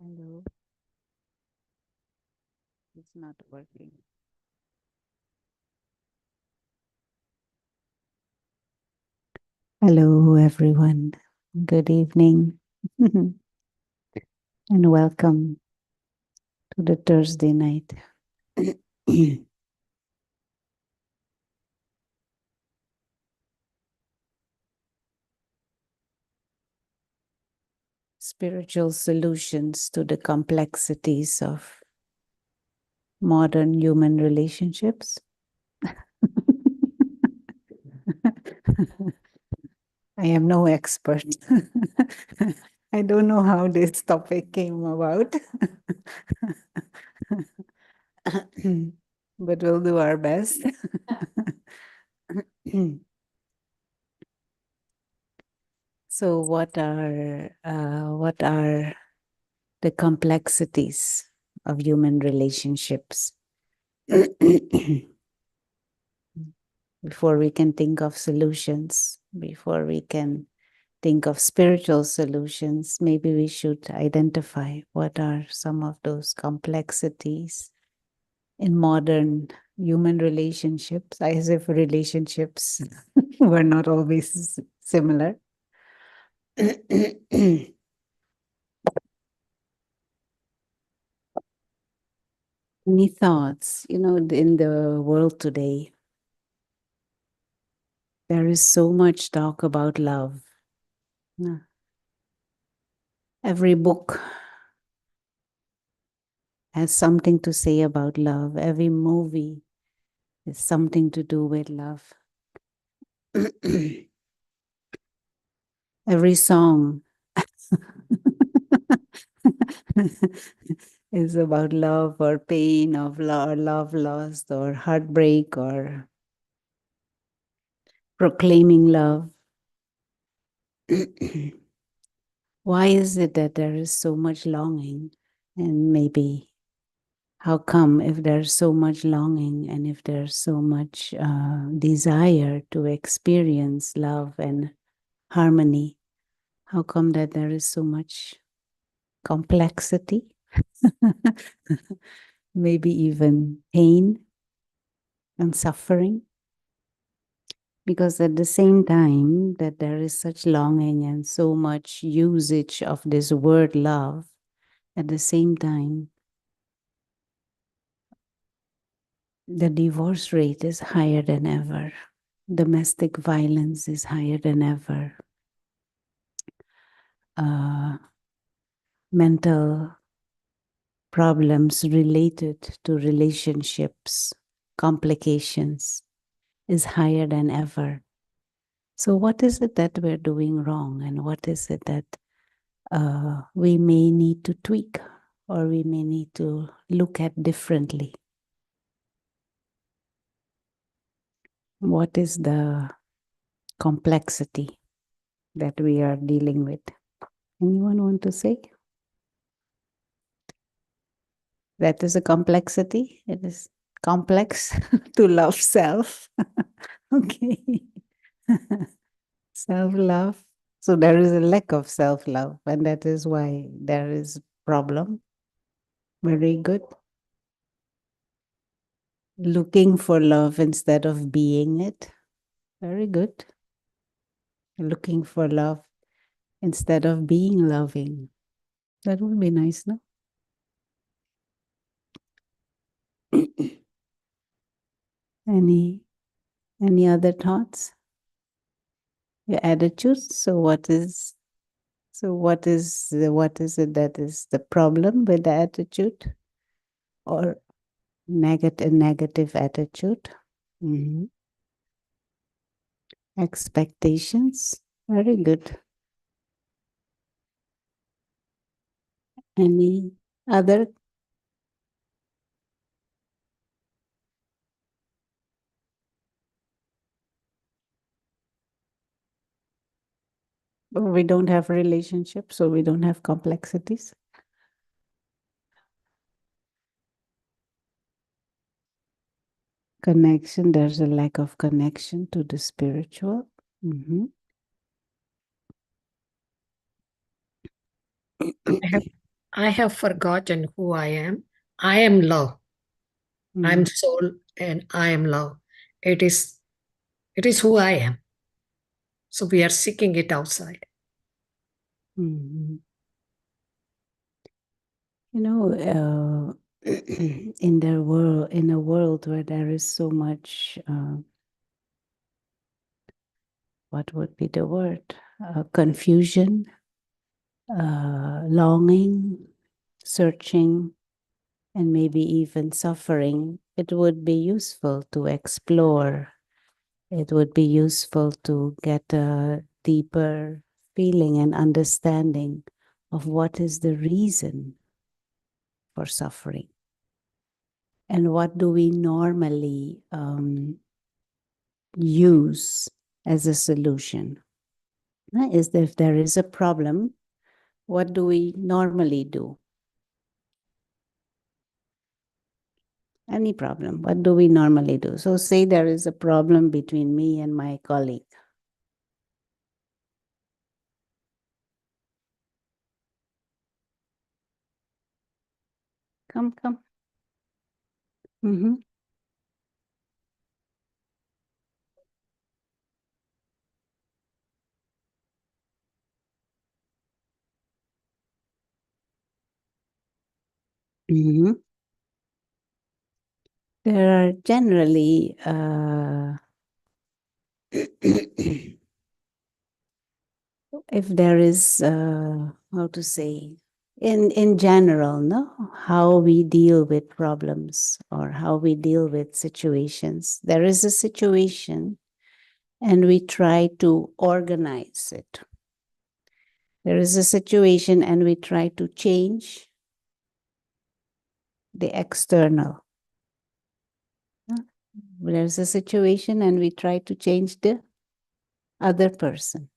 Hello, it's not working. Hello, everyone. Good evening, and welcome to the Thursday night. Spiritual solutions to the complexities of modern human relationships. I am no expert. I don't know how this topic came about, but we'll do our best. So, what are the complexities of human relationships? Before we can think of solutions, before we can think of spiritual solutions, maybe we should identify what are some of those complexities in modern human relationships, as if relationships were not always similar. Any thoughts? In the world today, there is so much talk about love. Yeah. Every book has something to say about love. Every movie is something to do with love. Every song is about love or pain, of love lost, or heartbreak, or proclaiming love. Why is it that there is so much longing? And maybe how come, if there's so much longing and if there's so much desire to experience love and harmony, how come that there is so much complexity? Maybe even pain and suffering? Because at the same time that there is such longing and so much usage of this word love, at the same time, the divorce rate is higher than ever. Domestic violence is higher than ever. Mental problems related to relationships, complications is higher than ever. So, what is it that we're doing wrong, and what is it that we may need to tweak or we may need to look at differently? What is the complexity that we are dealing with? Anyone want to say? That is a complexity. It is complex to love self. Okay. Self love. So there is a lack of self love, and that is why there is problem. Very good. Looking for love instead of being it. Very good. Looking for love instead of being loving. That would be nice, no? Any any other thoughts? Your attitudes. What is it that is the problem with the attitude or negative attitude? Mhm. Expectations. Very good. Any other? We don't have relationships, so we don't have complexities. Connection. There's a lack of connection to the spiritual. Mhm. I have I have forgotten who I am. I am love. I'm Mm. soul and I am love. It is it is who I am. So we are seeking it outside. Mhm. You know, in the world, in a world where there is so much, what would be the word? Confusion, longing, searching, and maybe even suffering, it would be useful to explore. It would be useful to get a deeper feeling and understanding of what is the reason for suffering. And what do we normally use as a solution? Is that if there is a problem, what do we normally do? Any problem, what do we normally do? So say there is a problem between me and my colleague. Come, come. Mm-hmm. Mm-hmm. There are generally, if there is, how to say, in general, no, how we deal with problems or how we deal with situations. There is a situation, and we try to organize it. There is a situation, and we try to change the external. There's a situation, and we try to change the other person.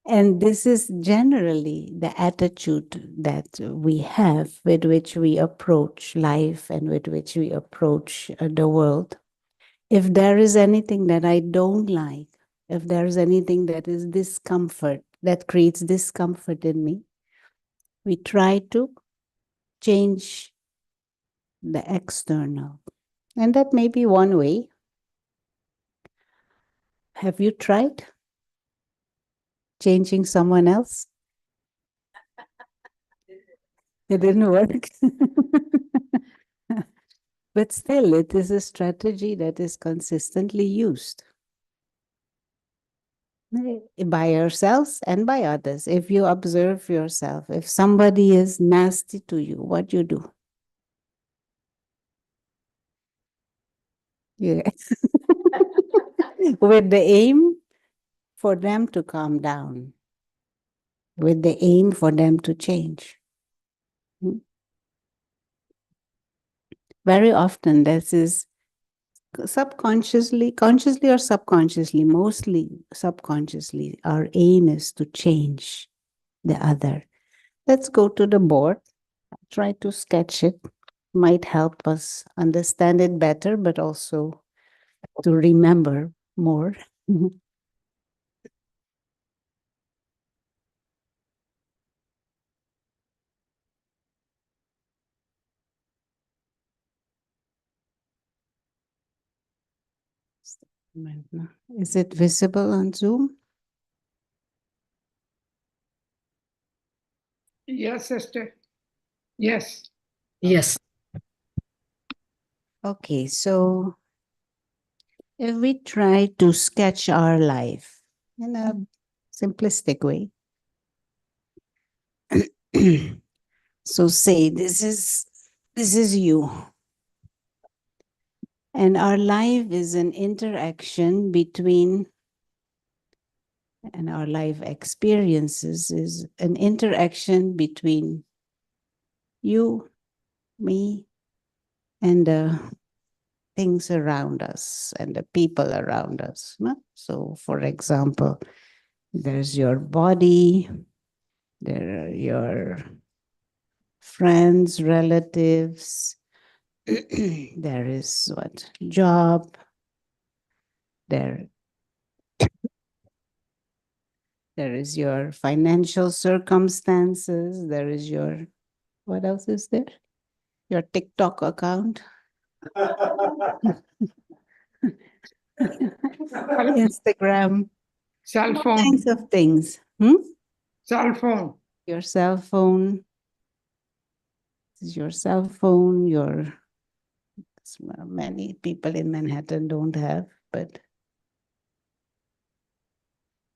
And this is generally the attitude that we have with which we approach life and with which we approach the world. If there is anything that I don't like, if there is anything that is discomfort, that creates discomfort in me, we try to change the external. And that may be one way. Have you tried changing someone else? It didn't work. But still, it is a strategy that is consistently used by ourselves and by others. If you observe yourself, if somebody is nasty to you, what you do? Yeah. With the aim for them to calm down, with the aim for them to change. Hmm? Very often, this is subconsciously, consciously or subconsciously, mostly subconsciously, our aim is to change the other. Let's go to the board, try to sketch it. Might help us understand it better, but also to remember more. Is it visible on Zoom? Yes, sister. Yes. Yes. Okay, so if we try to sketch our life in a simplistic way, so say this is you, and our life is an interaction between, and our life experiences is an interaction between you, me, and the things around us and the people around us. No? So, for example, there's your body, there are your friends, relatives, there is what? Job, there There is your financial circumstances. There is your, what else is there? Your TikTok account. Instagram. Cell All phone. kinds of things. Cell phone. Your cell phone. This is your cell phone. Many people in Manhattan don't have, but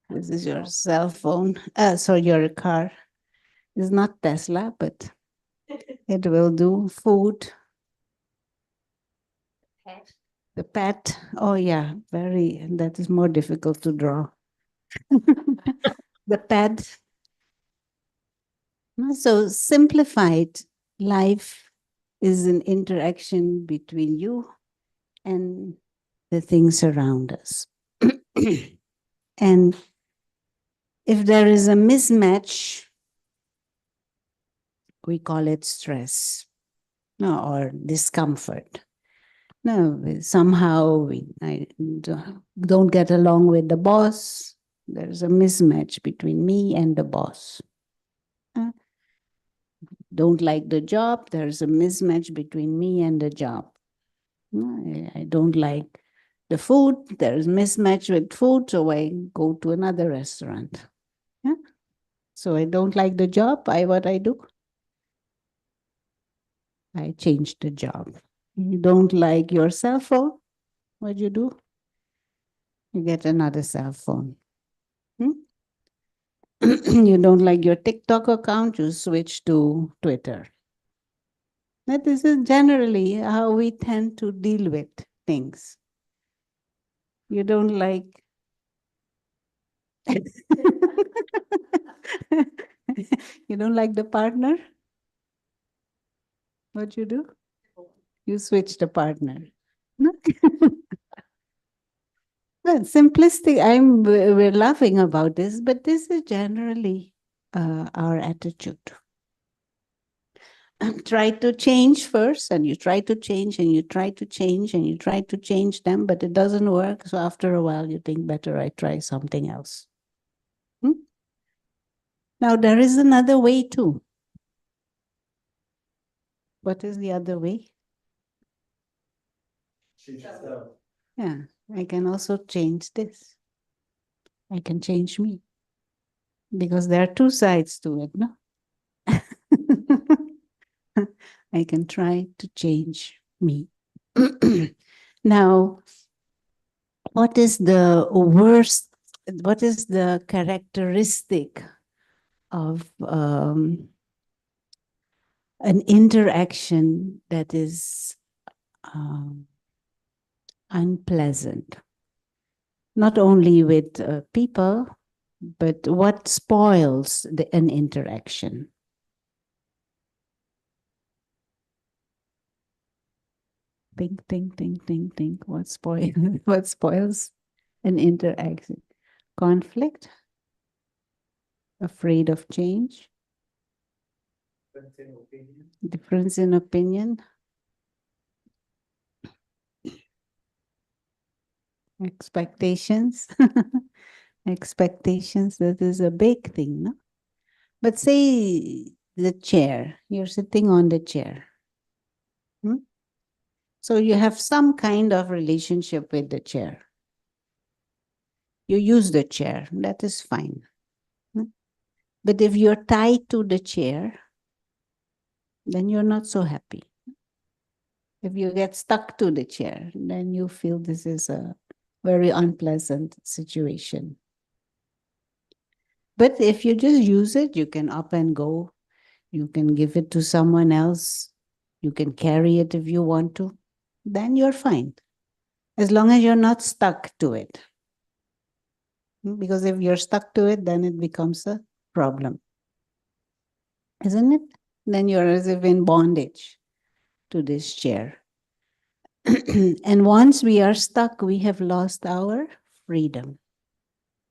this is your cell phone. So your car is not Tesla, but it will do. Food. The pet. Oh yeah, that is more difficult to draw. The pet. So simplified life is an interaction between you and the things around us. And if there is a mismatch, we call it stress, no, or discomfort. No, somehow I don't get along with the boss. There's a mismatch between me and the boss. Don't like the job. There's a mismatch between me and the job. I don't like the food. There's mismatch with food, so I go to another restaurant. Yeah? So I don't like the job. What I do? I change the job. You don't like your cell phone? What you do? You get another cell phone. You don't like your TikTok account? You switch to Twitter. That this is generally how we tend to deal with things. You don't like you don't like the partner? What you do? You switch the partner. No? Well, simplistic. We're laughing about this, but this is generally our attitude. Try to change first, and you try to change, and you try to change, and you try to change them, but it doesn't work. So after a while, you think, better I try something else. Now, there is another way too. What is the other way? Yeah, I can also change this. I can change me. Because there are two sides to it, no? I can try to change me. Now, what is the characteristic of an interaction that is unpleasant? Not only with people, but what spoils an interaction? Think. What spoils an interaction? Conflict? Afraid of change? Difference in opinion? Expectations? Expectations, that is a big thing, no? But say the chair, you're sitting on the chair. So you have some kind of relationship with the chair. You use the chair, that is fine. But if you're tied to the chair, then you're not so happy. If you get stuck to the chair, then you feel this is a very unpleasant situation. But if you just use it, you can up and go. You can give it to someone else. You can carry it if you want to. Then you're fine. As long as you're not stuck to it. Because if you're stuck to it, then it becomes a problem. Isn't it? Then you're as if in bondage to this chair. And once we are stuck, we have lost our freedom.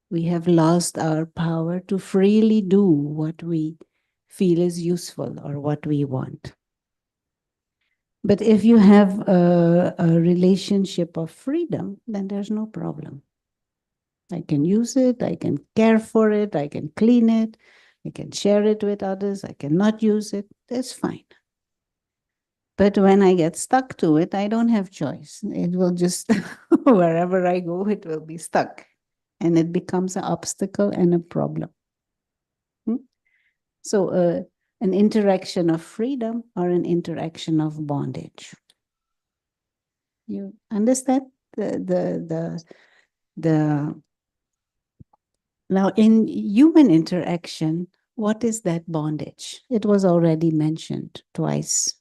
We have lost our power to freely do what we feel is useful or what we want. But if you have a relationship of freedom, then there's no problem. I can use it, I can care for it, I can clean it, I can share it with others, I cannot use it. That's fine. But when I get stuck to it, I don't have choice. It will just, wherever I go, it will be stuck. And it becomes an obstacle and a problem. So an interaction of freedom or an interaction of bondage. You understand the now in human interaction, what is that bondage? It was already mentioned twice.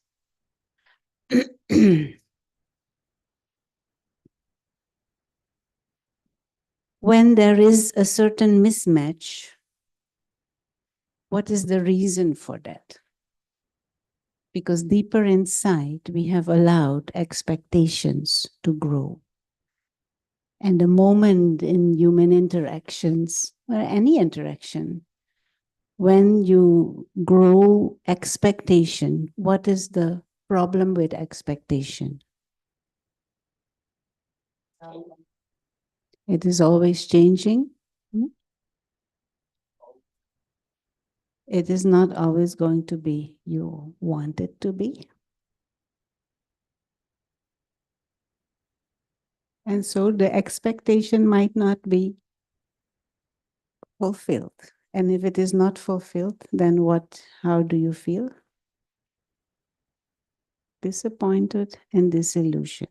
When there is a certain mismatch, what is the reason for that? Because deeper inside, we have allowed expectations to grow. And the moment in human interactions, or any interaction, when you grow expectation, what is the problem with expectation? It is always changing. It is not always going to be you want it to be. And so the expectation might not be fulfilled. And if it is not fulfilled, then how do you feel? Disappointed and disillusioned.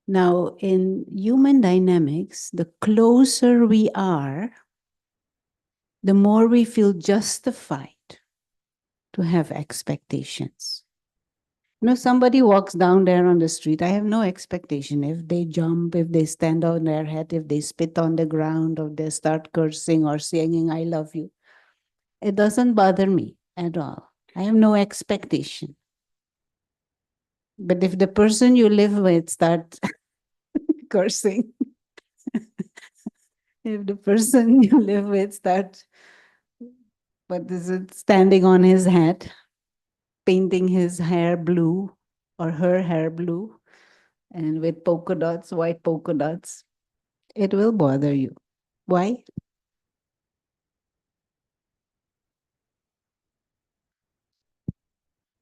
Now, in human dynamics, the closer we are, the more we feel justified to have expectations. You know, somebody walks down there on the street, I have no expectation. If they jump, if they stand on their head, if they spit on the ground, or they start cursing or singing, I love you. It doesn't bother me at all. I have no expectation. But if the person you live with starts cursing, if the person you live with starts, what is it, standing on his head, painting his hair blue or her hair blue, and with polka dots, white polka dots, it will bother you. Why?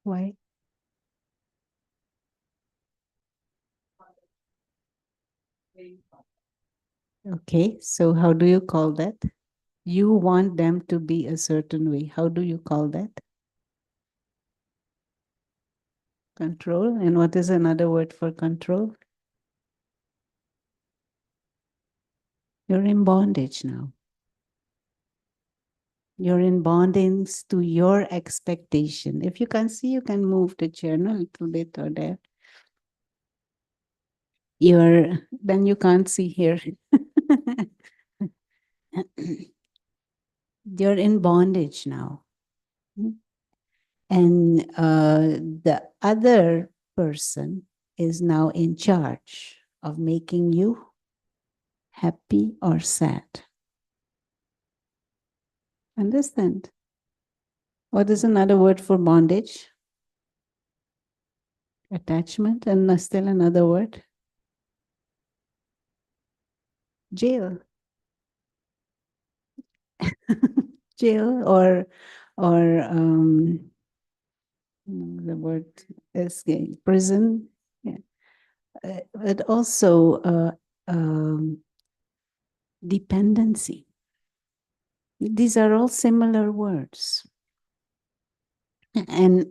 Why? Okay, so how do you call that? You want them to be a certain way. How do you call that? Control. And what is another word for control? You're in bondage now. You're in bondage to your expectation. If you can see, you can move the chair a little bit or there. Then you can't see here. You're in bondage now. And the other person is now in charge of making you happy or sad. Understand? What is another word for bondage? Attachment, and still another word. Jail. Jail or the word is prison. Yeah. But also dependency. These are all similar words. And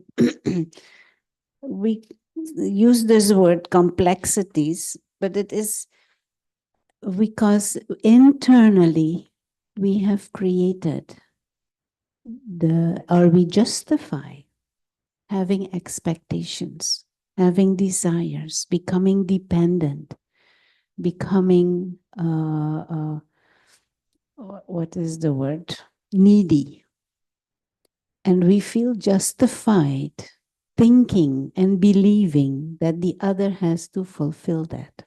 we use this word complexities, but it is because internally we have created or we justify having expectations, having desires, becoming dependent, becoming, what is the word? Needy. And we feel justified thinking and believing that the other has to fulfill that.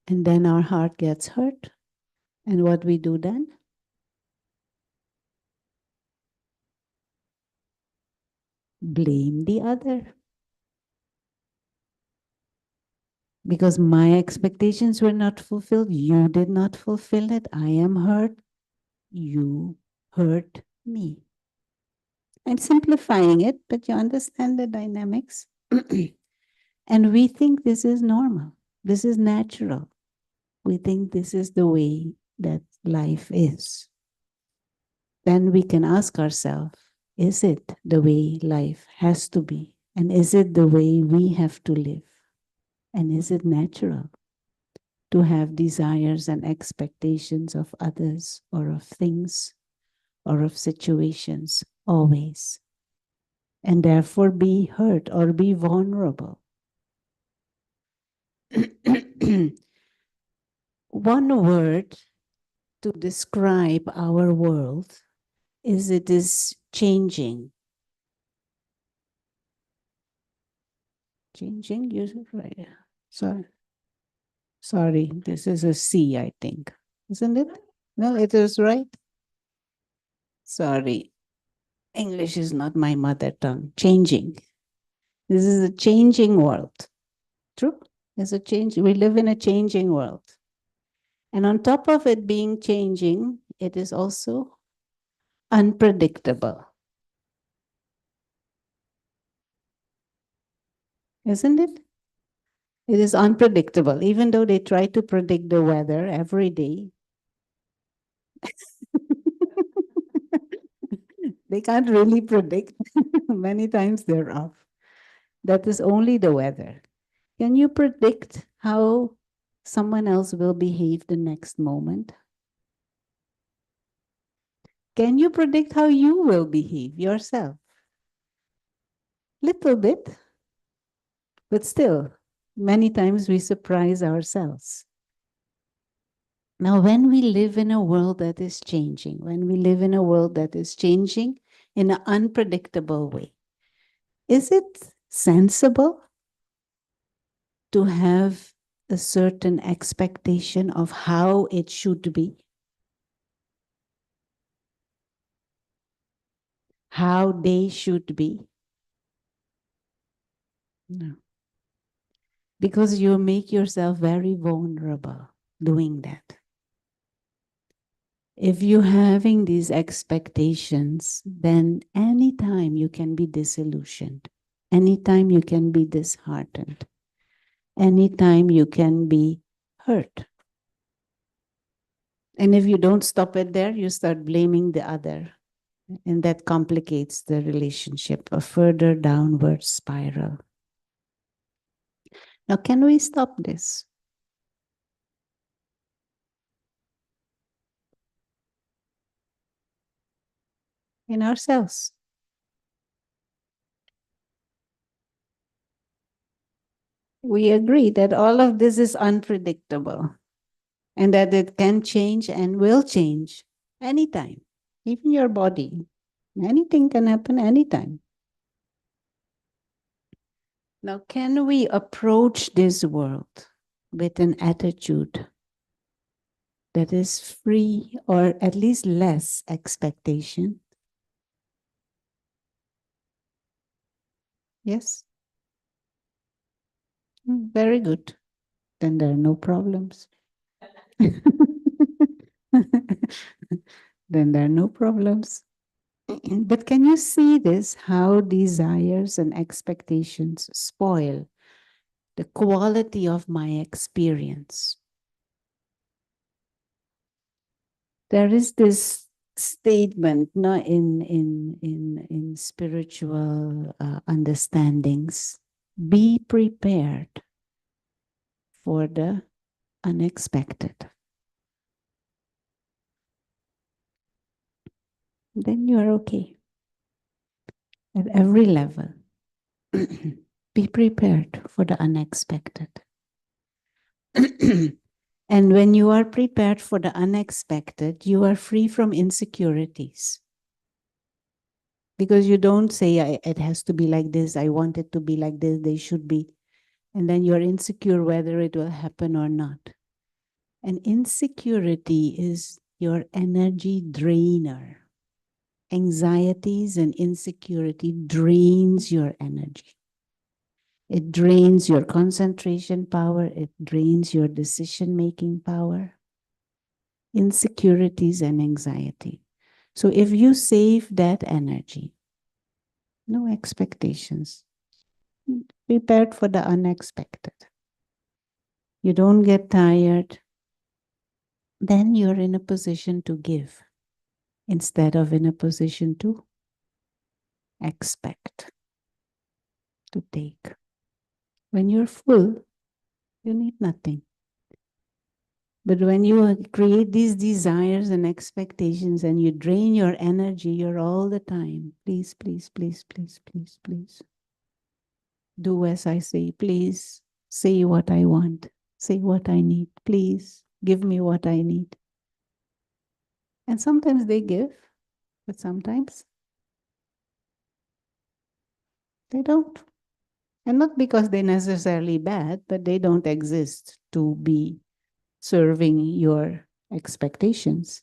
And then our heart gets hurt. And what we do then? Blame the other. Because my expectations were not fulfilled, you did not fulfill it, I am hurt, you hurt me. I'm simplifying it, but you understand the dynamics. And we think this is normal, this is natural. We think this is the way that life is. Then we can ask ourselves, is it the way life has to be? And is it the way we have to live? And is it natural to have desires and expectations of others or of things or of situations always? And therefore be hurt or be vulnerable. One word to describe our world is it is changing. Changing, you right. Sorry, this is a C, I think. Isn't it? No, it is right. Sorry. English is not my mother tongue. Changing. This is a changing world. True? There's a change. We live in a changing world. And on top of it being changing, it is also unpredictable. Isn't it? It is unpredictable. Even though they try to predict the weather every day, they can't really predict. Many times they're off. That is only the weather. Can you predict how someone else will behave the next moment? Can you predict how you will behave yourself? Little bit, but still, many times we surprise ourselves. Now, when we live in a world that is changing, when we live in a world that is changing in an unpredictable way, is it sensible to have a certain expectation of how it should be? How they should be? No. Because you make yourself very vulnerable doing that. If you're having these expectations, then anytime you can be disillusioned, anytime you can be disheartened, anytime you can be hurt. And if you don't stop it there, you start blaming the other. And that complicates the relationship, a further downward spiral. Now, can we stop this? In ourselves. We agree that all of this is unpredictable and that it can change and will change anytime, even your body. Anything can happen anytime. Now, can we approach this world with an attitude that is free or at least less expectation? Yes? Very good. Then there are no problems. Then there are no problems. But can you see this, how desires and expectations spoil the quality of my experience? There is this statement in spiritual understandings: be prepared for the unexpected. Then you are okay at every level. Be prepared for the unexpected. And when you are prepared for the unexpected, you are free from insecurities. Because you don't say, it has to be like this, I want it to be like this, they should be. And then you're insecure whether it will happen or not. And insecurity is your energy drainer. Anxieties and insecurity drains your energy. It drains your concentration power. It drains your decision-making power, insecurities and anxiety. So if you save that energy, no expectations, prepared for the unexpected. You don't get tired, then you're in a position to give instead of in a position to expect, to take. When you're full, you need nothing. But when you create these desires and expectations and you drain your energy, you're all the time, please, please, please, please, please, please. Do as I say, please. Say what I want. Say what I need. Please give me what I need. And sometimes they give, but sometimes they don't. And not because they're necessarily bad, but they don't exist to be serving your expectations.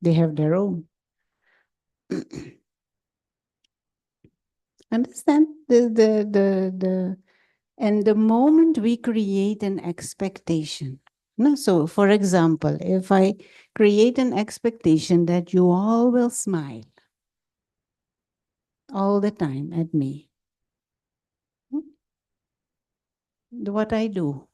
They have their own. Understand and the moment we create an expectation. No, so for example, if I create an expectation that you all will smile all the time at me, what I do?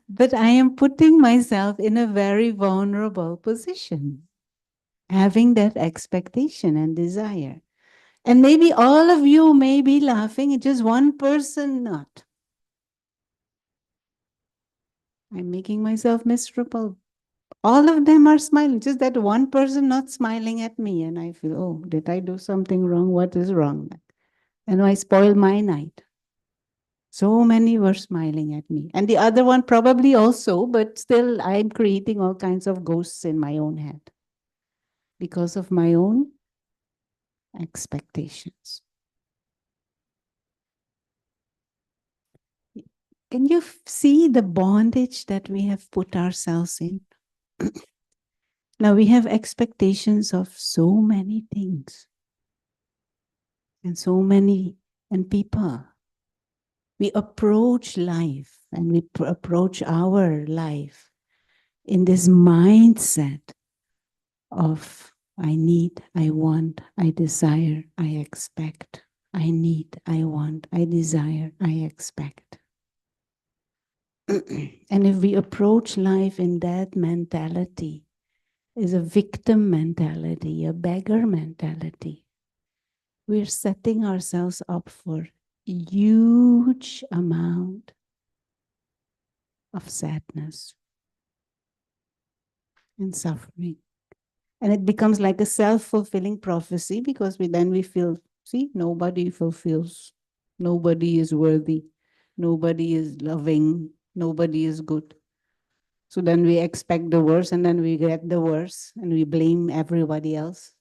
But I am putting myself in a very vulnerable position, having that expectation and desire. And maybe all of you may be laughing, just one person not. I'm making myself miserable. All of them are smiling, just that one person not smiling at me. And I feel, oh, did I do something wrong? What is wrong? And I spoiled my night. So many were smiling at me. And the other one probably also, but still I'm creating all kinds of ghosts in my own head because of my own expectations. Can you see the bondage that we have put ourselves in? Now we have expectations of so many things and so many and people. We approach life and we approach our life in this mindset of I need, I want, I desire, I expect. I need, I want, I desire, I expect. And if we approach life in that mentality, is a victim mentality, a beggar mentality, we're setting ourselves up for huge amount of sadness and suffering. And it becomes like a self-fulfilling prophecy because then we feel, see, nobody fulfills, nobody is worthy, nobody is loving, nobody is good. So then we expect the worst and then we get the worst and we blame everybody else.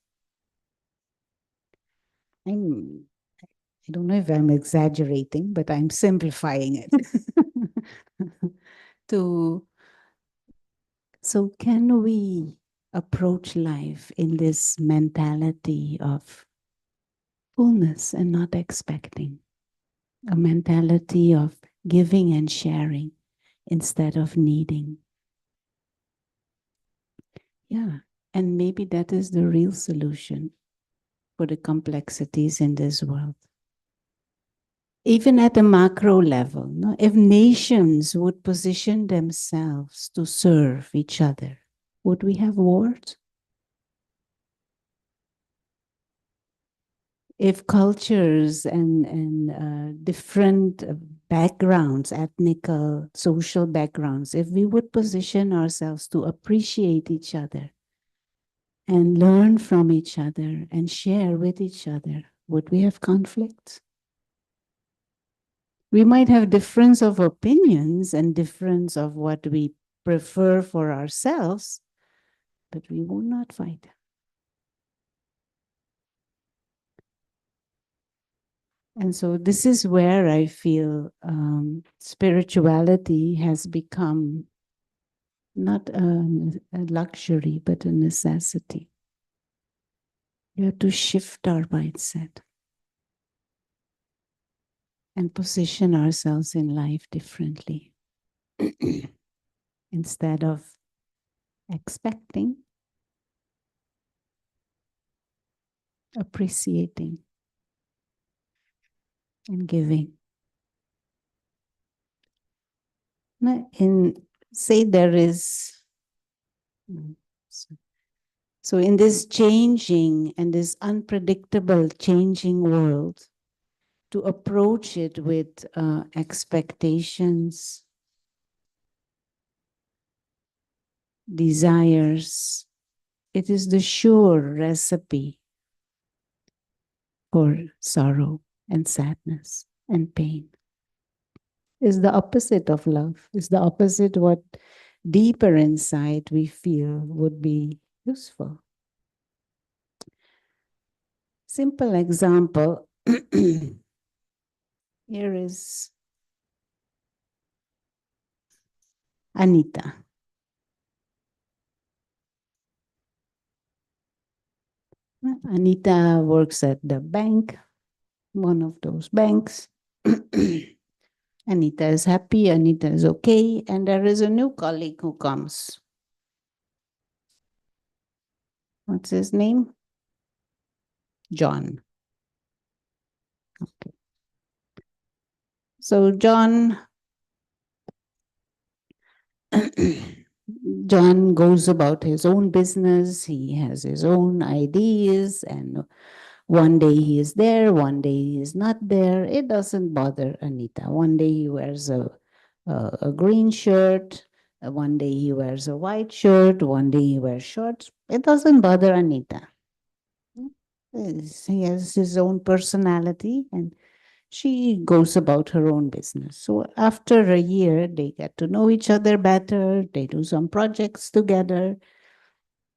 I don't know if I'm exaggerating, but I'm simplifying it. So can we approach life in this mentality of fullness and not expecting? A mentality of giving and sharing instead of needing. Yeah, and maybe that is the real solution for the complexities in this world. Even at a macro level, no? If nations would position themselves to serve each other, would we have wars? If cultures and different backgrounds, ethnical, social backgrounds, if we would position ourselves to appreciate each other and learn from each other and share with each other, would we have conflicts? We might have difference of opinions and difference of what we prefer for ourselves, but we will not fight. And so this is where I feel spirituality has become not a luxury, but a necessity. We have to shift our mindset and position ourselves in life differently. Instead of expecting, appreciating, and giving. In say there is so in this changing and this unpredictable changing world, to approach it with expectations, desires, it is the sure recipe for sorrow and sadness and pain. Is the opposite of love, is the opposite what deeper inside we feel would be useful. Simple example. Here is Anita. Anita works at the bank, one of those banks. Anita is happy, Anita is okay, and there is a new colleague who comes. What's his name? John. Okay. So John goes about his own business. He has his own ideas, and one day he is there, one day he is not there. It doesn't bother Anita. One day he wears a green shirt, one day he wears a white shirt, one day he wears shorts. It doesn't bother Anita. He has his own personality, and she goes about her own business. So after a year, they get to know each other better. They do some projects together,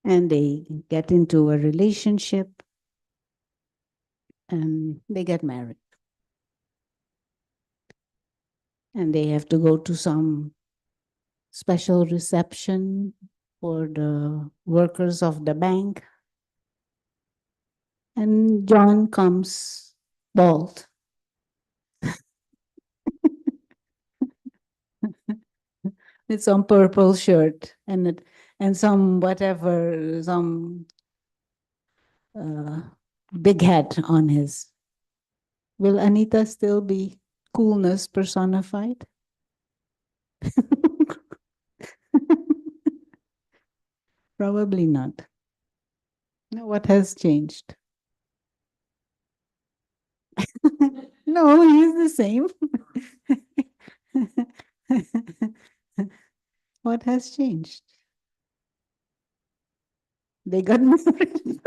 and they get into a relationship, and they get married. And they have to go to some special reception for the workers of the bank. And John comes bald. With some purple shirt and some whatever, some big hat on his. Will Anita still be coolness personified? Probably not. What has changed? No, he's the same. What has changed? They got married.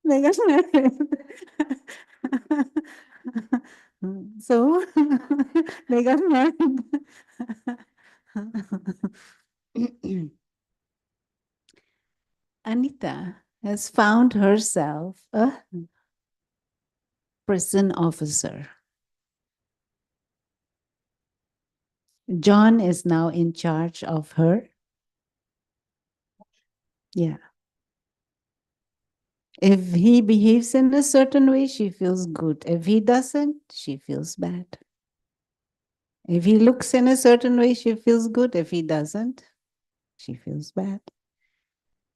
They got married. So they got married. Anita has found herself a prison officer. John is now in charge of her. Yeah. If he behaves in a certain way, she feels good. If he doesn't, she feels bad. If he looks in a certain way, she feels good. If he doesn't, she feels bad.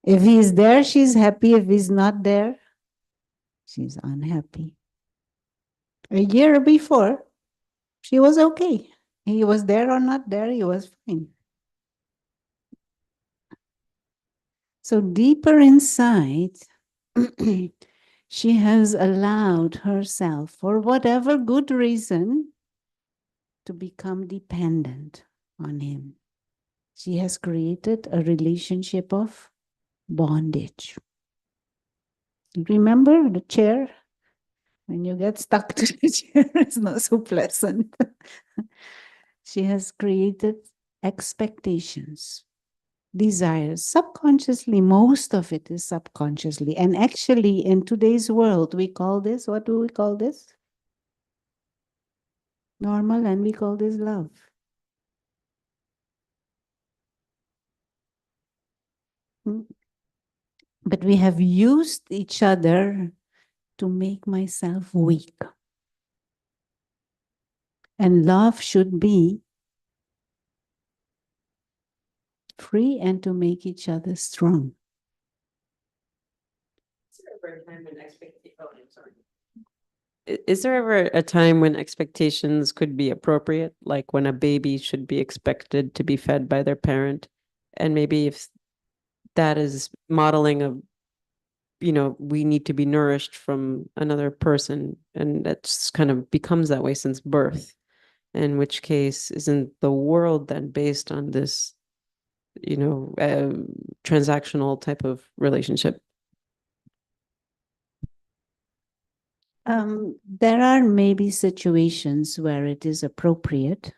If he's there, she's happy. If he's not there, she's unhappy. A year before, she was okay. He was there or not there, he was fine. So deeper inside, she has allowed herself, for whatever good reason, to become dependent on him. She has created a relationship of bondage. Remember the chair? When you get stuck to the chair, it's not so pleasant. She has created expectations. desires subconsciously. Most of it is subconsciously. And actually, in today's world, we call this, what do we call this? Normal, and we call this love. But we have used each other to make myself weak. And love should be free and to make each other strong. Is there ever a time when expectations could be appropriate, like when a baby should be expected to be fed by their parent? And maybe if that is modeling of, we need to be nourished from another person, and that's kind of becomes that way since birth, in which case, isn't the world then based on this, transactional type of relationship? There are maybe situations where it is appropriate,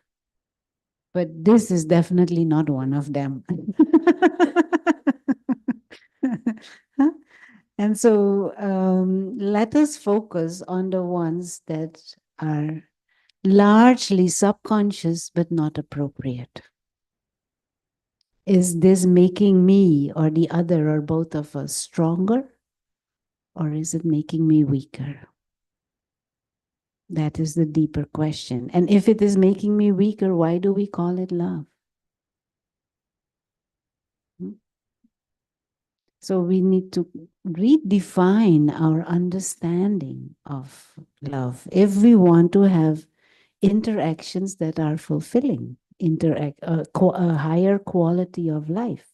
but this is definitely not one of them. And so let us focus on the ones that are largely subconscious but not appropriate. Is this making me or the other or both of us stronger, or is it making me weaker? That is the deeper question. And if it is making me weaker, why do we call it love? So we need to redefine our understanding of love if we want to have interactions that are fulfilling, a higher quality of life.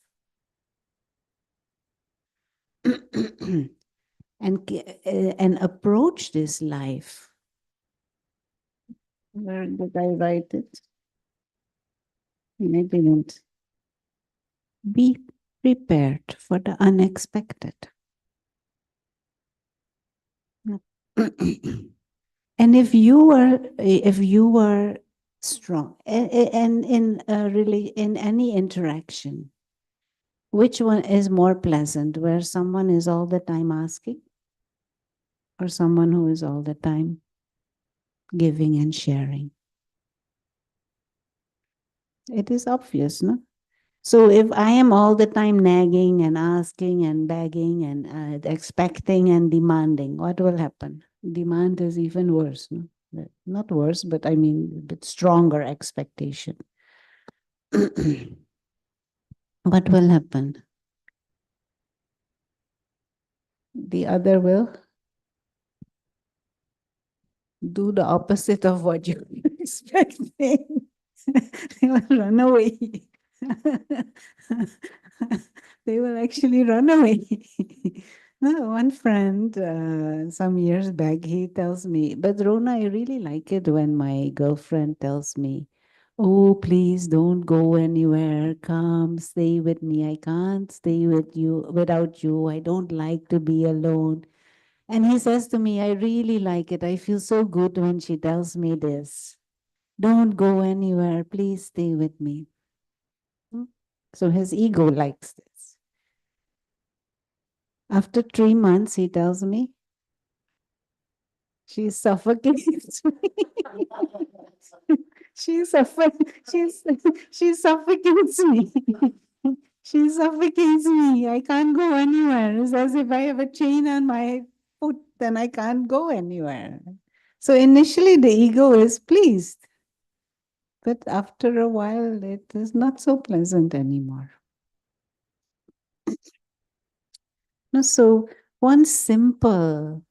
and approach this life. Where did I write it? I didn't. Be prepared for the unexpected. And if you were strong and in any interaction, which one is more pleasant, where someone is all the time asking, or someone who is all the time giving and sharing? It is obvious, no? So if I am all the time nagging and asking and begging and expecting and demanding, what will happen? Demand is even worse, no? Not worse, but I mean a bit stronger expectation. What will happen? The other will do the opposite of what you're expecting. They will run away. They will actually run away. No, one friend some years back, he tells me, but Rona, I really like it when my girlfriend tells me, oh, please don't go anywhere. Come, stay with me. I can't stay with you without you. I don't like to be alone. And he says to me, I really like it. I feel so good when she tells me this. Don't go anywhere. Please stay with me. So his ego likes this. After 3 months, he tells me, she suffocates me. she suffocates me. She suffocates me. I can't go anywhere. It's as if I have a chain on my foot, then I can't go anywhere. So initially the ego is pleased. But after a while, it is not so pleasant anymore. No, so one simple,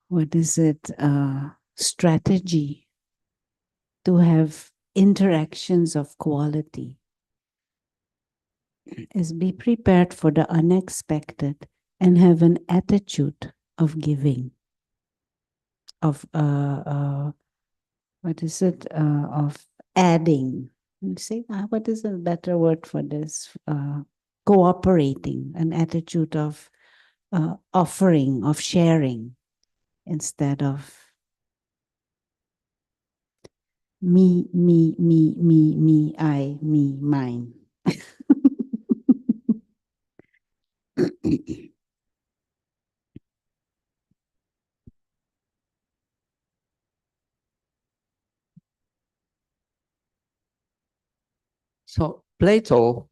what is it, strategy to have interactions of quality is be prepared for the unexpected and have an attitude of giving, of what is it, of adding. You say, what is a better word for this? Cooperating, an attitude of offering, of sharing, instead of me, I, me, mine. So Plato,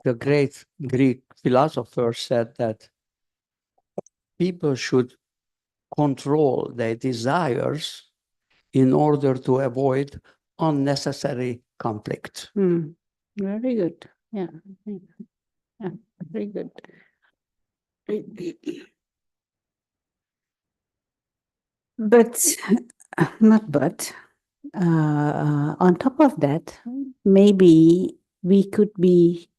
the great Greek philosopher, said that people should control their desires in order to avoid unnecessary conflict. Very good. Yeah. Yeah. Very good. But not but. On top of that, maybe we could be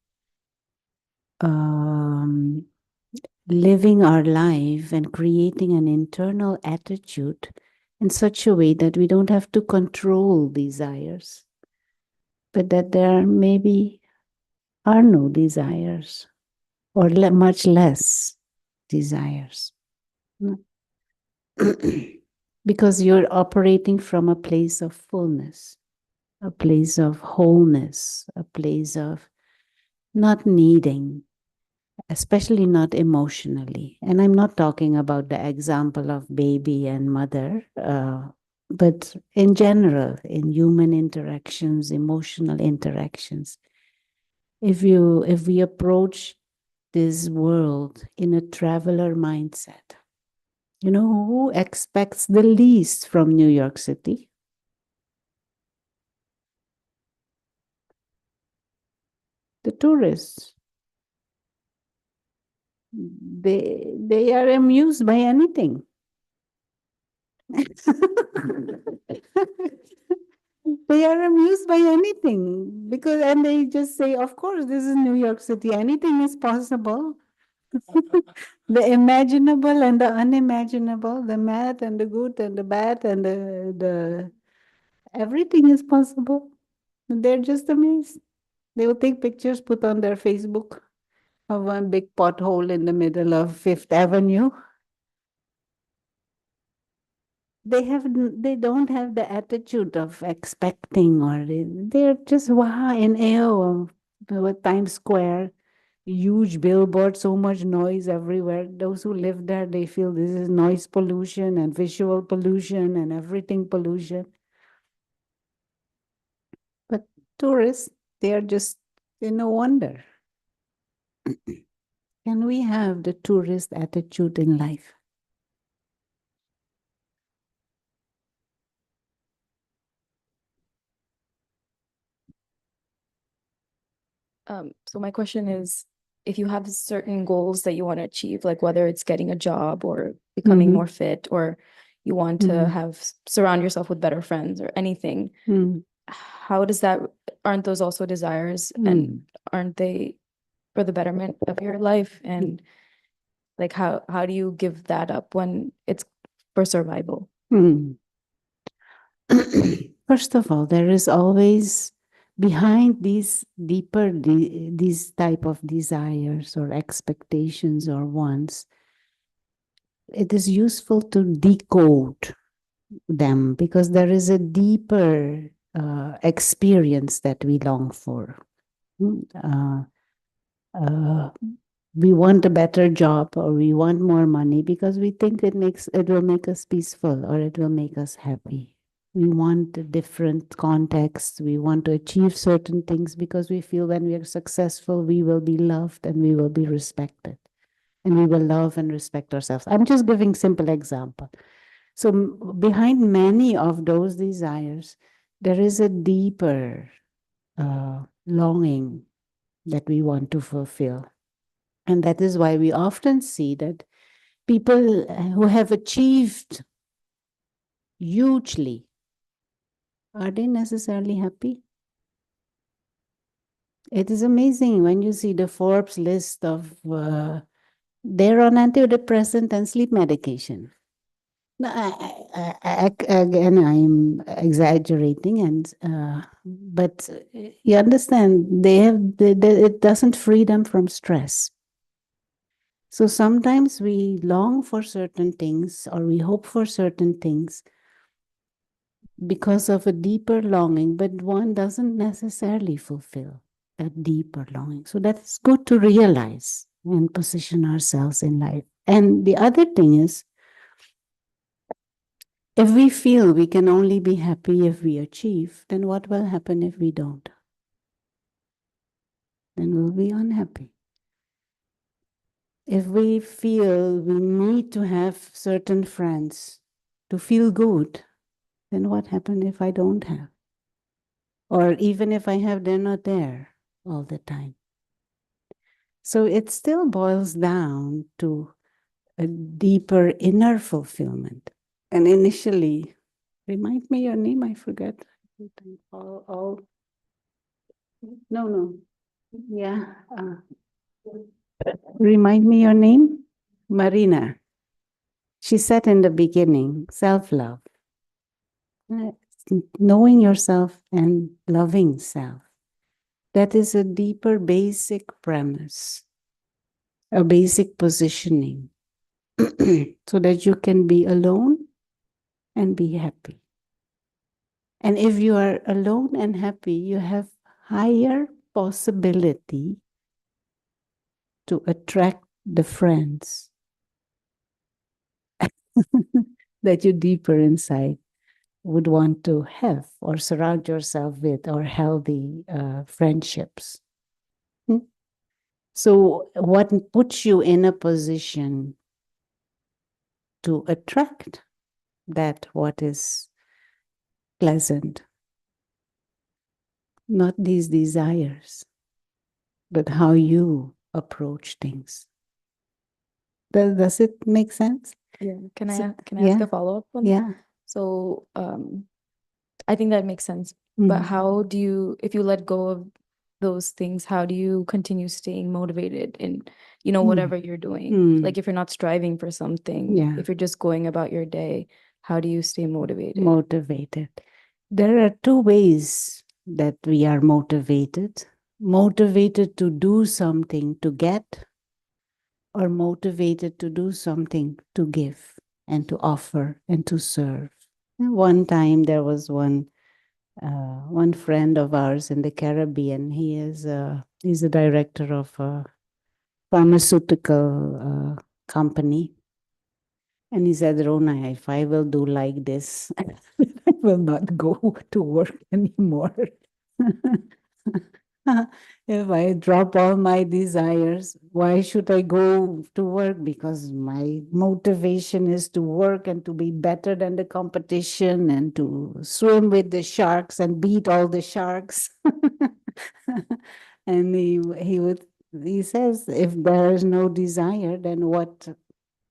living our life and creating an internal attitude in such a way that we don't have to control desires, but that there maybe are no desires or much less desires. Because you're operating from a place of fullness, a place of wholeness, a place of not needing, especially not emotionally. And I'm not talking about the example of baby and mother, but in general, in human interactions, emotional interactions. If we approach this world in a traveler mindset, you know who expects the least from New York City? The tourists. They are amused by anything. They are amused by anything because, and they just say, of course, this is New York City. Anything is possible. The imaginable and the unimaginable, the math and the good and the bad and the everything is possible. They're just amazed. They will take pictures, put on their Facebook of one big pothole in the middle of Fifth Avenue. They don't have the attitude of expecting, or they're just wow in awe with Times Square, huge billboard, so much noise everywhere. Those who live there, they feel this is noise pollution and visual pollution and everything pollution. But tourists, they are just, no wonder. Can we have the tourist attitude in life? So my question is, if you have certain goals that you want to achieve, like whether it's getting a job or becoming more fit, or you want to have surround yourself with better friends or anything, how does that, aren't those also desires, and aren't they for the betterment of your life? And like how do you give that up when it's for survival? First of all, there is always behind these deeper these type of desires or expectations or wants, it is useful to decode them because there is a deeper experience that we long for. We want a better job or we want more money because we think it will make us peaceful or it will make us happy. We want a different context. We want to achieve certain things because we feel when we are successful, we will be loved and we will be respected. And we will love and respect ourselves. I'm just giving simple example. So behind many of those desires, there is a deeper longing that we want to fulfill. And that is why we often see that people who have achieved hugely, are they necessarily happy? It is amazing when you see the Forbes list of, they're on antidepressant and sleep medication. Now, again, I'm exaggerating, but you understand, it doesn't free them from stress. So sometimes we long for certain things or we hope for certain things, because of a deeper longing, but one doesn't necessarily fulfill that deeper longing. So that's good to realize and position ourselves in life. And the other thing is, if we feel we can only be happy if we achieve, then what will happen if we don't? Then we'll be unhappy. If we feel we need to have certain friends to feel good, then what happens if I don't have? Or even if I have, they're not there all the time. So it still boils down to a deeper inner fulfillment. And initially, remind me your name, I forget. No. Yeah. Remind me your name? Marina. She said in the beginning, self-love. Knowing yourself and loving self. That is a deeper basic premise, a basic positioning, so that you can be alone and be happy. And if you are alone and happy, you have higher possibility to attract the friends that you deeper inside would want to have or surround yourself with, or healthy friendships. So what puts you in a position to attract that what is pleasant? Not these desires, but how you approach things. Does it make sense? Yeah. Can I So- can I ask a follow-up on that? Yeah. So I think that makes sense. But Mhm. how do you, if you let go of those things, how do you continue staying motivated in, whatever you're doing? Like if you're not striving for something, Yeah. if you're just going about your day, how do you stay motivated? Motivated. There are two ways that we are motivated. Motivated to do something to get, or motivated to do something to give and to offer and to serve. And one time there was one friend of ours in the Caribbean. He's a director of a pharmaceutical company. And he said, Rona, if I will do like this, I will not go to work anymore. If I drop all my desires, why should I go to work? Because my motivation is to work and to be better than the competition and to swim with the sharks and beat all the sharks. And he says, if there is no desire, then what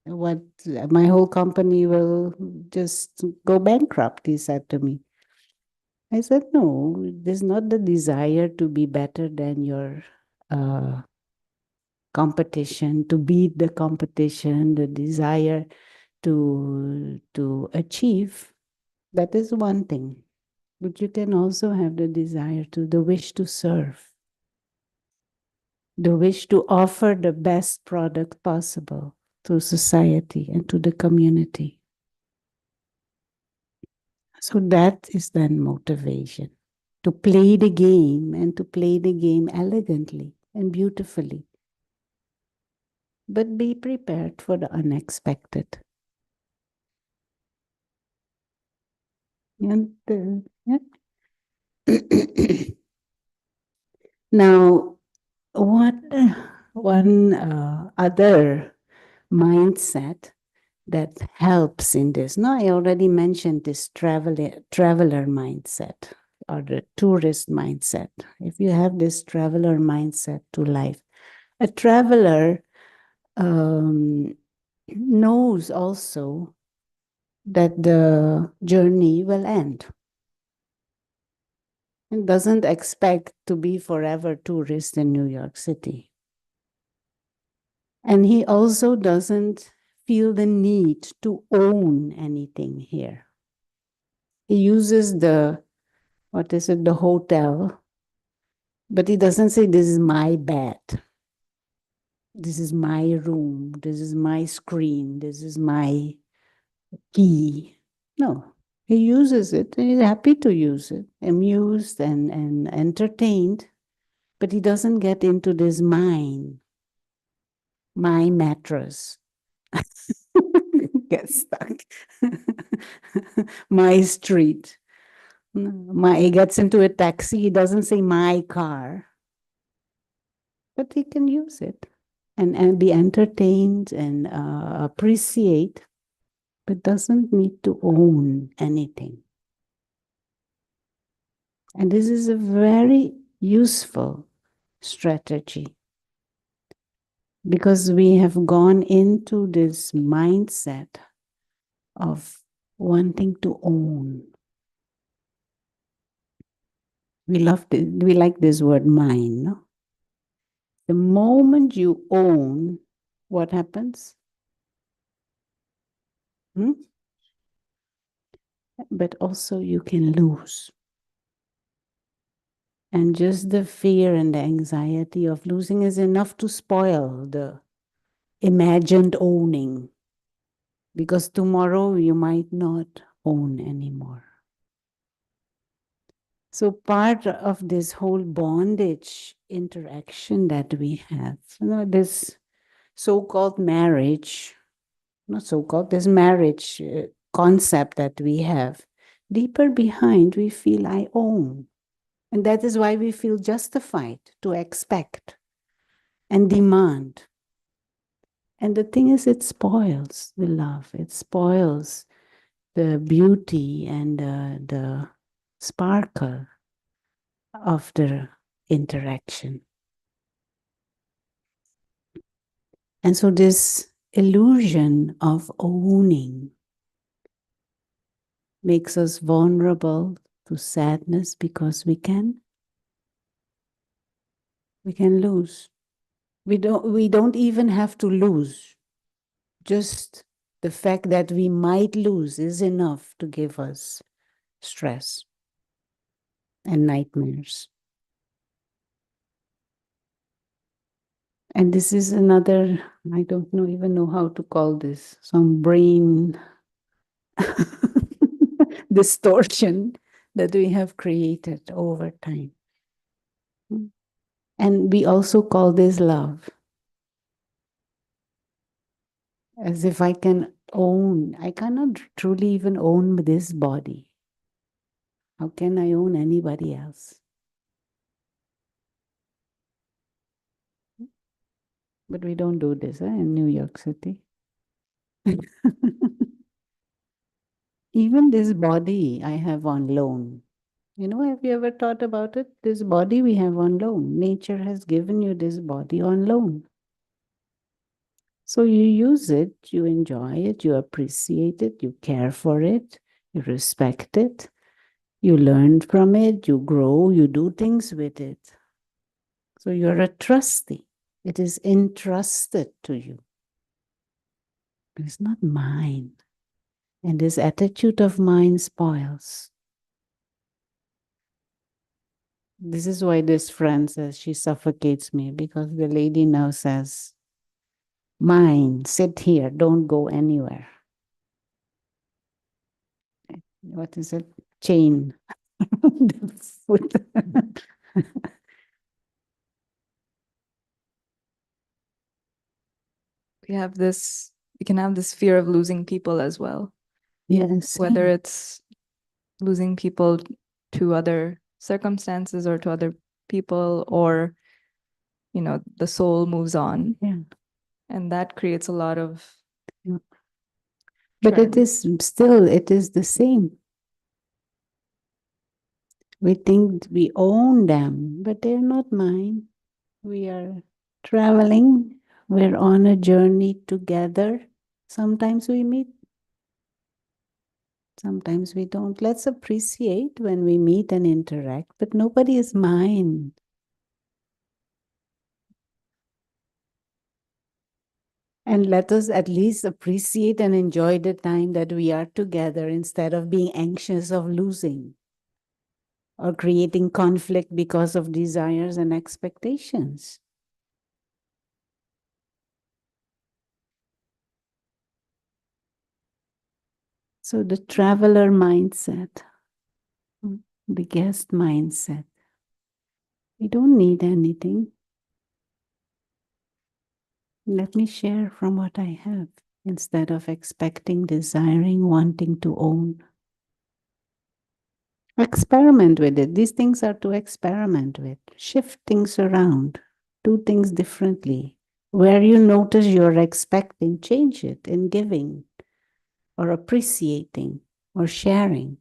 my whole company will just go bankrupt, he said to me. I said, no, there's not the desire to be better than your uh, competition, to beat the competition, the desire to achieve. That is one thing. But you can also have the desire the wish to serve, the wish to offer the best product possible to society and to the community. So that is then motivation, to play the game and to play the game elegantly and beautifully. But be prepared for the unexpected. And yeah. Now, one other mindset that helps in this. Now, I already mentioned this traveler mindset or the tourist mindset. If you have this traveler mindset to life, a traveler knows also that the journey will end and doesn't expect to be forever tourist in New York City. And he also doesn't feel the need to own anything here. He uses the hotel, but he doesn't say, this is my bed, this is my room, this is my screen, this is my key. No, He uses it, and he's happy to use it, amused and entertained, but he doesn't get into this mine, my mattress. Get stuck. My street. He gets into a taxi, he doesn't say my car, but he can use it and be entertained and appreciate, but doesn't need to own anything. And this is a very useful strategy because we have gone into this mindset of wanting to own. We like this word mine, no? The moment you own, what happens? But also you can lose. And just the fear and the anxiety of losing is enough to spoil the imagined owning. Because tomorrow you might not own anymore. So part of this whole bondage interaction that we have, this so-called marriage, not so-called, this marriage concept that we have, deeper behind we feel I own. And that is why we feel justified to expect and demand. And the thing is, it spoils the love. It spoils the beauty and the sparkle of the interaction. And so this illusion of owning makes us vulnerable to sadness because we can lose. We don't even have to lose. Just the fact that we might lose is enough to give us stress and nightmares. And this is another, I don't even know how to call this, some brain distortion that we have created over time. And we also call this love. As if I cannot truly even own this body. How can I own anybody else? But we don't do this in New York City. Even this body I have on loan. Have you ever thought about it? This body we have on loan. Nature has given you this body on loan. So you use it, you enjoy it, you appreciate it, you care for it, you respect it, you learn from it, you grow, you do things with it. So you're a trustee. It is entrusted to you. But it's not mine. And this attitude of mine spoils. This is why this friend says she suffocates me, because the lady now says, mine, sit here, don't go anywhere. What is it? Chain. The foot. We can have this fear of losing people as well. Yes. Whether it's losing people to other circumstances or to other people, or, the soul moves on. Yeah. And that creates a lot of. Yeah. But it is the same. We think we own them, but they're not mine. We are traveling. We're on a journey together. Sometimes we meet. Sometimes we don't. Let's appreciate when we meet and interact, but nobody is mine. And let us at least appreciate and enjoy the time that we are together instead of being anxious of losing or creating conflict because of desires and expectations. So the traveler mindset, the guest mindset. We don't need anything. Let me share from what I have instead of expecting, desiring, wanting to own. Experiment with it. These things are to experiment with. Shift things around. Do things differently. Where you notice you're expecting, change it in giving or appreciating or sharing.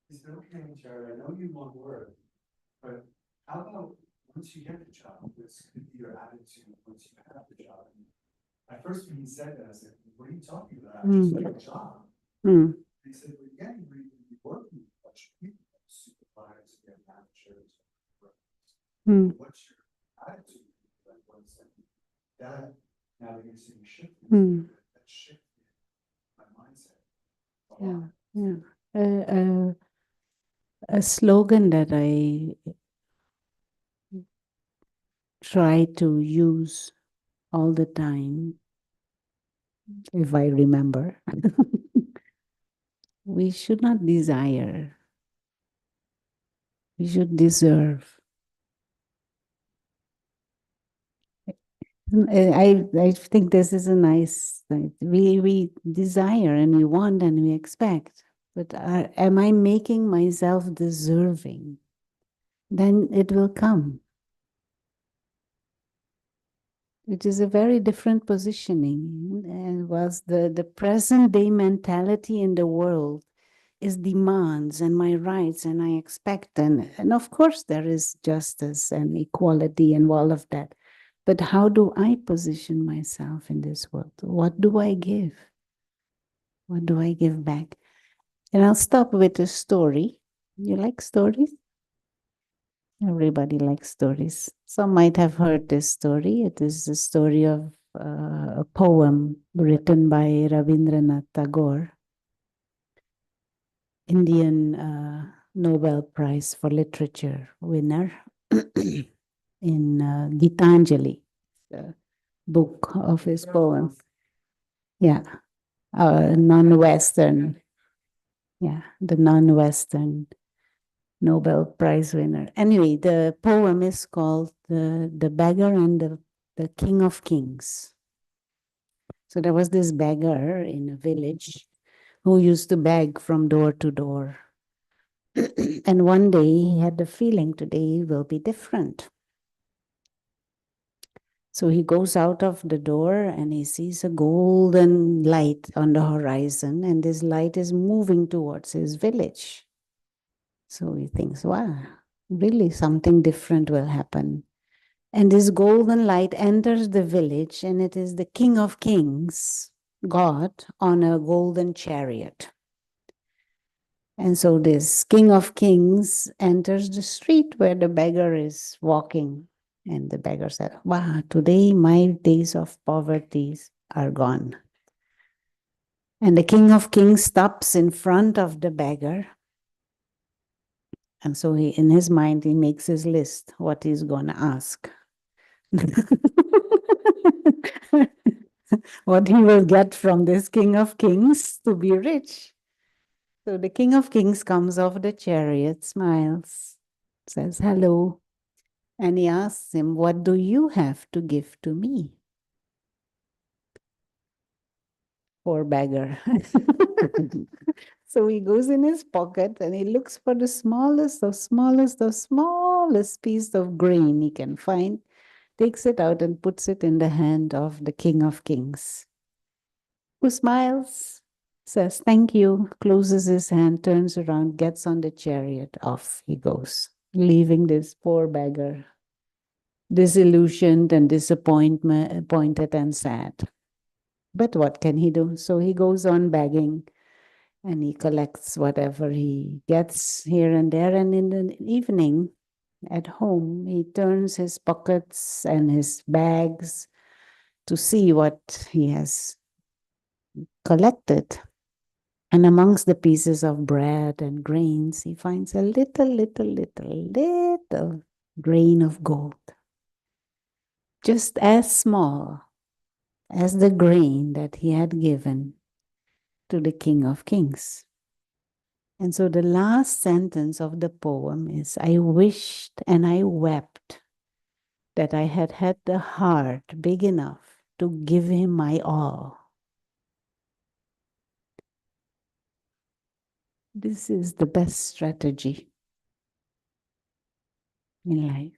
He said, okay, Jerry, I know you want work, but how about once you get the job, what's going to be your attitude once you have the job? And at first, when he said that, I said, what are you talking about? I just got a job. And he said, well, yeah, you're working with a bunch of people, supervisors, and managers. What's your attitude? Like, what's that? Now that you're seeing shift, that shift in my mindset. A slogan that I try to use all the time, if I remember, we should not desire, we should deserve. I think this is a nice thing. We desire and we want and we expect, but am I making myself deserving? Then it will come. It is a very different positioning. And was the present day mentality in the world is demands and my rights and I expect and of course there is justice and equality and all of that. But how do I position myself in this world? What do I give? What do I give back? And I'll stop with a story. You like stories? Everybody likes stories. Some might have heard this story. It is the story of a poem written by Rabindranath Tagore, Indian Nobel Prize for Literature winner in Gitanjali, the book of his poems. Yeah, non-Western. Yeah, the non-Western Nobel Prize winner. Anyway, the poem is called The Beggar and the King of Kings. So there was this beggar in a village who used to beg from door to door. And one day he had the feeling today will be different. So he goes out of the door and he sees a golden light on the horizon, and this light is moving towards his village. So he thinks, wow, really something different will happen. And this golden light enters the village, and it is the King of Kings, God, on a golden chariot. And so this King of Kings enters the street where the beggar is walking. And the beggar said, wow, today my days of poverty are gone. And the King of Kings stops in front of the beggar. And so in his mind, he makes his list, what he's going to ask. What he will get from this King of Kings to be rich. So the King of Kings comes off the chariot, smiles, says hello, and he asks him, what do you have to give to me? Poor beggar. So he goes in his pocket and he looks for the smallest piece of grain he can find, takes it out and puts it in the hand of the King of Kings, who smiles, says thank you, closes his hand, turns around, gets on the chariot, off he goes, leaving this poor beggar disillusioned and disappointed and sad. But what can he do? So he goes on begging and he collects whatever he gets here and there. And in the evening at home, he turns his pockets and his bags to see what he has collected. And amongst the pieces of bread and grains, he finds a little grain of gold, just as small as the grain that he had given to the King of Kings. And so the last sentence of the poem is, I wished and I wept that I had had the heart big enough to give him my all. This is the best strategy in life.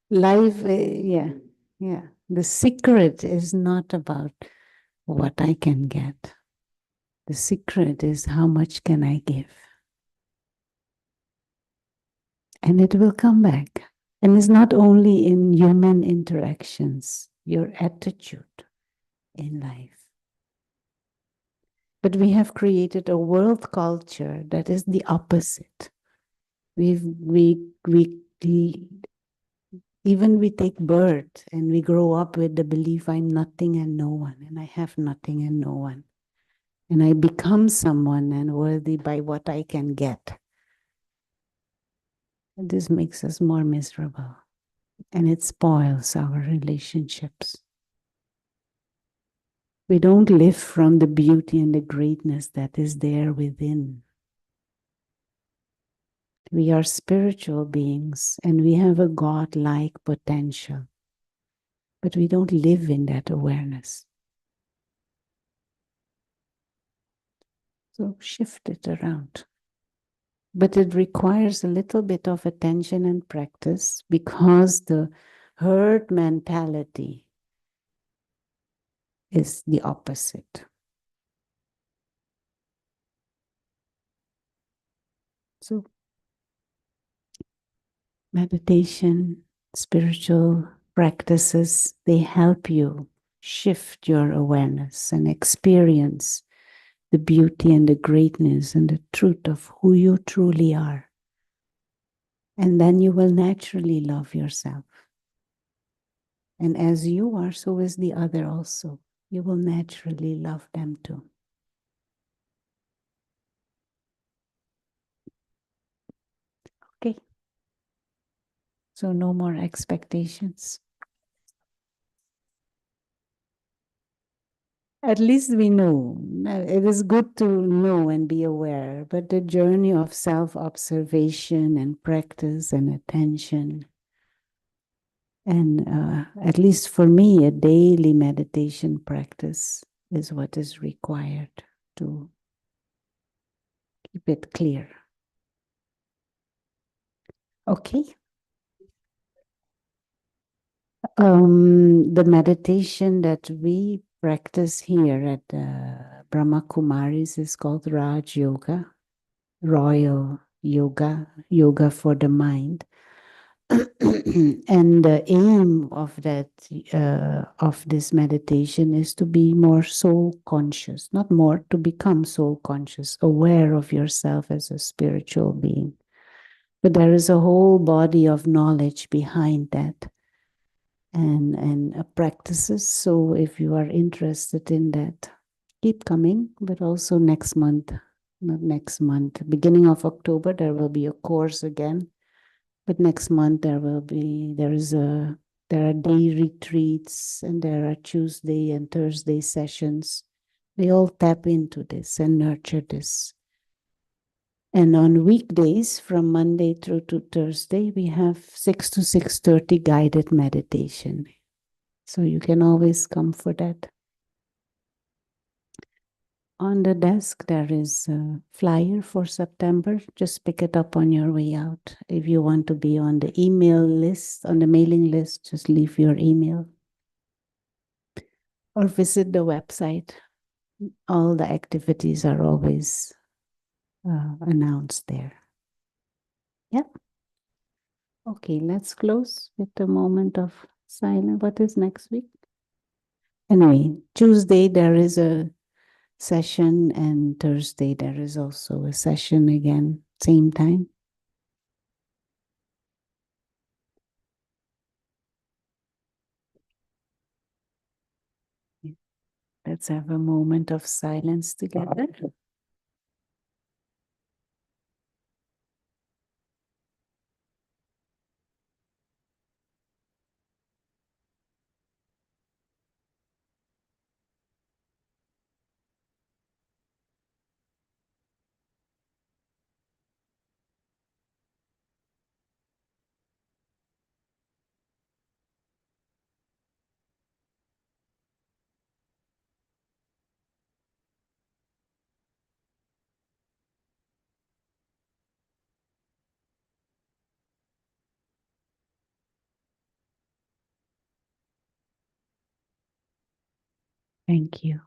Life, yeah. The secret is not about what I can get. The secret is how much can I give? And it will come back. And it's not only in human interactions, your attitude in life. But we have created a world culture that is the opposite. Even we take birth and we grow up with the belief I'm nothing and no one, and I have nothing and no one. And I become someone and worthy by what I can get. And this makes us more miserable. And it spoils our relationships. We don't live from the beauty and the greatness that is there within. We are spiritual beings and we have a God-like potential. But we don't live in that awareness. So shift it around. But it requires a little bit of attention and practice because the herd mentality is the opposite. So meditation, spiritual practices, they help you shift your awareness and experience the beauty and the greatness and the truth of who you truly are. And then you will naturally love yourself. And as you are, so is the other also. You will naturally love them too. Okay. So no more expectations. At least we know. It is good to know and be aware, but the journey of self-observation and practice and attention, and at least for me, a daily meditation practice is what is required to keep it clear. Okay. The meditation that we practice here at Brahma Kumaris is called Raj Yoga, Royal Yoga, Yoga for the mind. And the aim of that of this meditation is to be more soul conscious, not more, to become soul conscious, aware of yourself as a spiritual being. But there is a whole body of knowledge behind that and practices. So if you are interested in that, keep coming. But also next month, not next month, beginning of October, there will be a course again. But next month there are day retreats and there are Tuesday and Thursday sessions. We all tap into this and nurture this. And on weekdays from Monday through to Thursday, we have 6 to 6:30 guided meditation. So you can always come for that. On the desk, there is a flyer for September. Just pick it up on your way out. If you want to be on the email list, on the mailing list, just leave your email. Or visit the website. All the activities are always announced there. Yep. Okay, let's close with a moment of silence. What is next week? Anyway, Tuesday there is a session and Thursday there is also a session again, same time. Let's have a moment of silence together. Thank you.